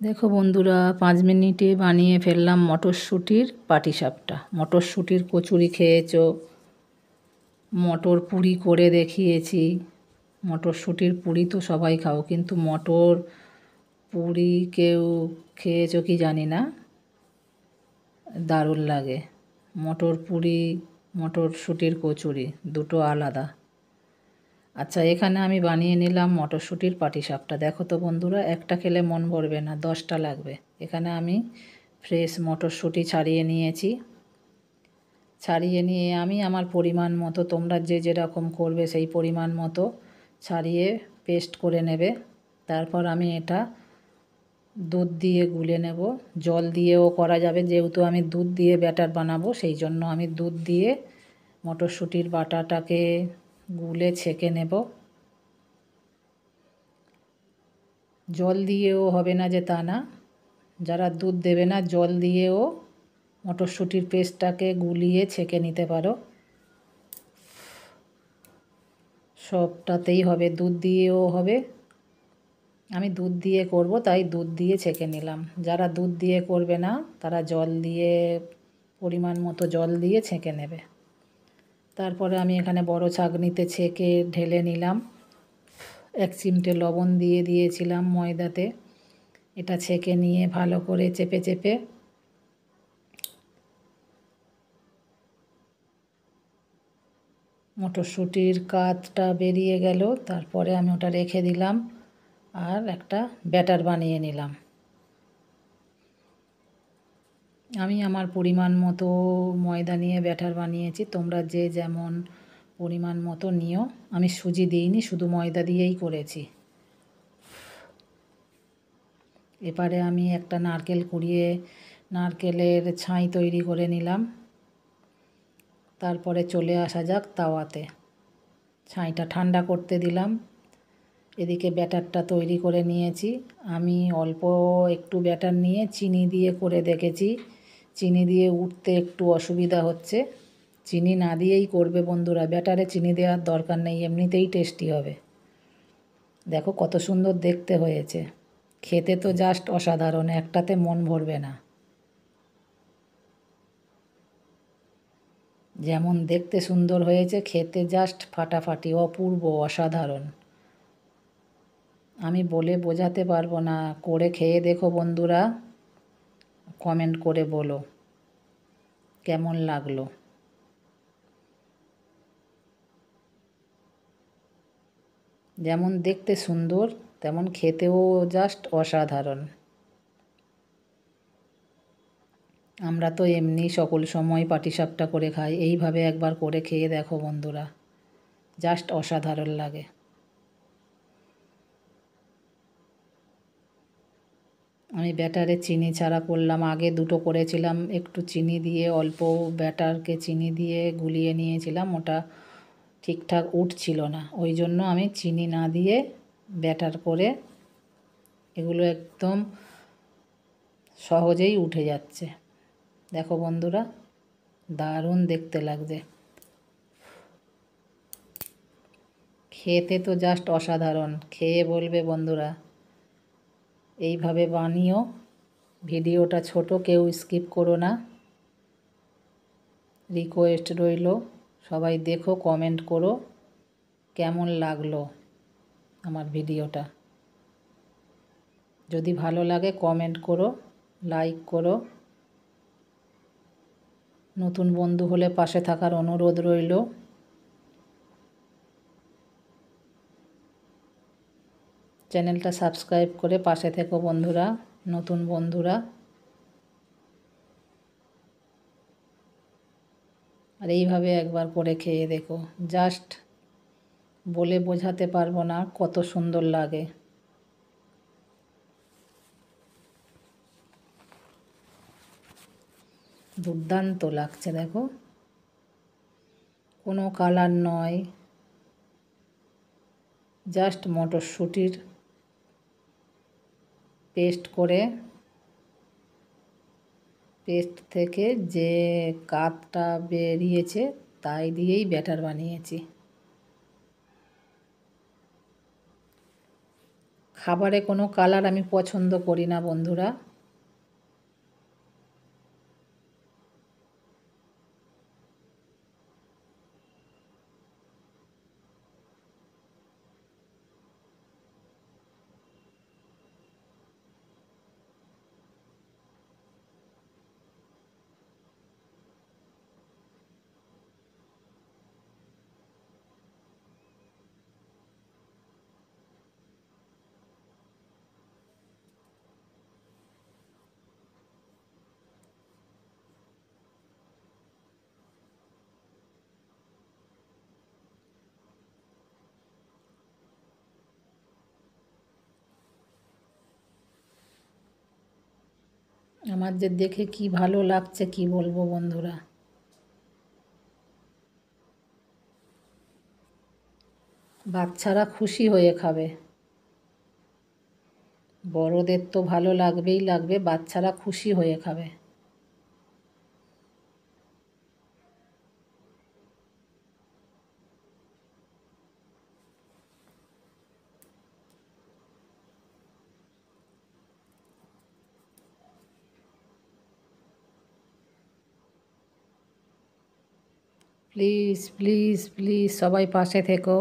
দেখো বন্ধুরা, 5 মিনিটে বানিয়ে ফেললাম মটরশুঁটির পাটিসাপটা। মটরশুঁটির কচুরি খেয়েছো, মটর পুরি করে দেখিয়েছি। মটরশুঁটির পুরি তো সবাই খাও, কিন্তু মটর পুরি কেউ খেয়েছো কি জানি না, দারুণ লাগে। মটর পুরি, মটরশুঁটির কচুরি দুটো আলাদা। আচ্ছা, এখানে আমি বানিয়ে নিলাম মটরশুঁটির পাটিসাপটা। দেখো তো বন্ধুরা, একটা খেলে মন ভরবে না, 10টা লাগবে। এখানে আমি ফ্রেশ মটরশুঁটি ছাড়িয়ে নিয়েছি। ছাড়িয়ে নিয়ে আমি আমার পরিমাণ মতো, তোমরা যে যেরকম করবে সেই পরিমাণ মতো ছাড়িয়ে পেস্ট করে নেবে। তারপর আমি এটা দুধ দিয়ে গুলে নেব। জল দিয়েও করা যাবে, যেহেতু আমি দুধ দিয়ে ব্যাটার বানাবো সেই জন্য আমি দুধ দিয়ে মটরশুঁটির বাটাটাকে গুলে ছেঁকে নেব। জল দিয়েও হবে না যে তা না, যারা দুধ দেবে না জল দিয়েও মটরশুঁটির পেস্টটাকে গুলিয়ে ছেঁকে নিতে পারো। সবটাতেই হবে, দুধ দিয়েও হবে। আমি দুধ দিয়ে করব তাই দুধ দিয়ে ছেঁকে নিলাম। যারা দুধ দিয়ে করবে না তারা জল দিয়ে, পরিমাণ মতো জল দিয়ে ছেঁকে নেবে। তারপরে আমি এখানে বড় ছাঁকনিতে ছেঁকে ঢেলে নিলাম। 1 চিমটে লবণ দিয়ে দিয়েছিলাম ময়দাতে। এটা ছেঁকে নিয়ে ভালো করে চেপে চেপে মটরশুঁটির কাতটা বেরিয়ে গেল। তারপরে আমি ওটা রেখে দিলাম আর একটা ব্যাটার বানিয়ে নিলাম। আমি আমার পরিমাণ মতো ময়দা নিয়ে ব্যাটার বানিয়েছি, তোমরা যে যেমন পরিমাণ মতো নিও। আমি সুজি দিইনি, শুধু ময়দা দিয়েই করেছি। এবারে আমি একটা নারকেল কুড়িয়ে নারকেলের ছাই তৈরি করে নিলাম। তারপরে চলে আসা যাক তাওয়াতে। ছাইটা ঠান্ডা করতে দিলাম। এদিকে ব্যাটারটা তৈরি করে নিয়েছি। আমি অল্প একটু ব্যাটার নিয়ে চিনি দিয়ে করে দেখেছি। চিনি দিয়ে উঠতে একটু অসুবিধা হচ্ছে। চিনি না দিয়েই করবে বন্ধুরা, ব্যাটারে চিনি দেওয়ার দরকার নেই, এমনিতেই টেস্টি হবে। দেখো কত সুন্দর দেখতে হয়েছে, খেতে তো জাস্ট অসাধারণ, একটাতে মন ভরবে না। যেমন দেখতে সুন্দর হয়েছে, খেতে জাস্ট ফাটাফাটি, অপূর্ব, অসাধারণ। আমি বলে বোঝাতে পারবো না। করে খেয়ে দেখো বন্ধুরা, কমেন্ট করে বলো কেমন লাগলো। যেমন দেখতে সুন্দর তেমন খেতেও জাস্ট অসাধারণ। আমরা তো এমনি সকল সময় পাটিসাপটা করে খাই, এইভাবে একবার করে খেয়ে দেখো বন্ধুরা, জাস্ট অসাধারণ লাগে। আমি ব্যাটারে চিনি ছাড়া করলাম, আগে দুটো করেছিলাম একটু চিনি দিয়ে, অল্প ব্যাটারকে চিনি দিয়ে গুলিয়ে নিয়েছিলাম, ওটা ঠিকঠাক উঠছিল না, ওই জন্য আমি চিনি না দিয়ে ব্যাটার করে এগুলো একদম সহজেই উঠে যাচ্ছে। দেখো বন্ধুরা, দারুণ দেখতে লাগছে, খেতে তো জাস্ট অসাধারণ। খেয়ে বলবে বন্ধুরা, এইভাবে বানিও। ভিডিওটা ছোট, কেউ স্কিপ করো না, রিকোয়েস্ট রইল। সবাই দেখো, কমেন্ট করো কেমন লাগলো আমার ভিডিওটা। যদি ভালো লাগে কমেন্ট করো, লাইক করো। নতুন বন্ধু হলে পাশে থাকার অনুরোধ রইল। চ্যানেলটা সাবস্ক্রাইব করে পাশে থেকো বন্ধুরা, নতুন বন্ধুরা। আর এইভাবে একবার করে খেয়ে দেখো, জাস্ট বলে বোঝাতে পারবো না কত সুন্দর লাগে। দুর্দান্ত লাগছে দেখো, কোনো কালার নয়, জাস্ট মটরশুঁটির পেস্ট করে, পেস্ট থেকে যে কাতটা বেরিয়েছে তাই দিয়েই ব্যাটার বানিয়েছি। খাবারে কোনো কালার আমি পছন্দ করি না বন্ধুরা। আমার যে দেখে কি ভালো লাগছে কি বলবো বন্ধুরা। বাচ্চারা খুশি হয়ে খাবে। বড়দের তো ভালো লাগবেই লাগবে, বাচ্চারা খুশি হয়ে খাবে। প্লিজ প্লিজ প্লিজ সবাই পাশে থেকো।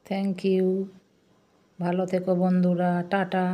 Thank you. ভালো থেকো বন্ধুরা, টাটা।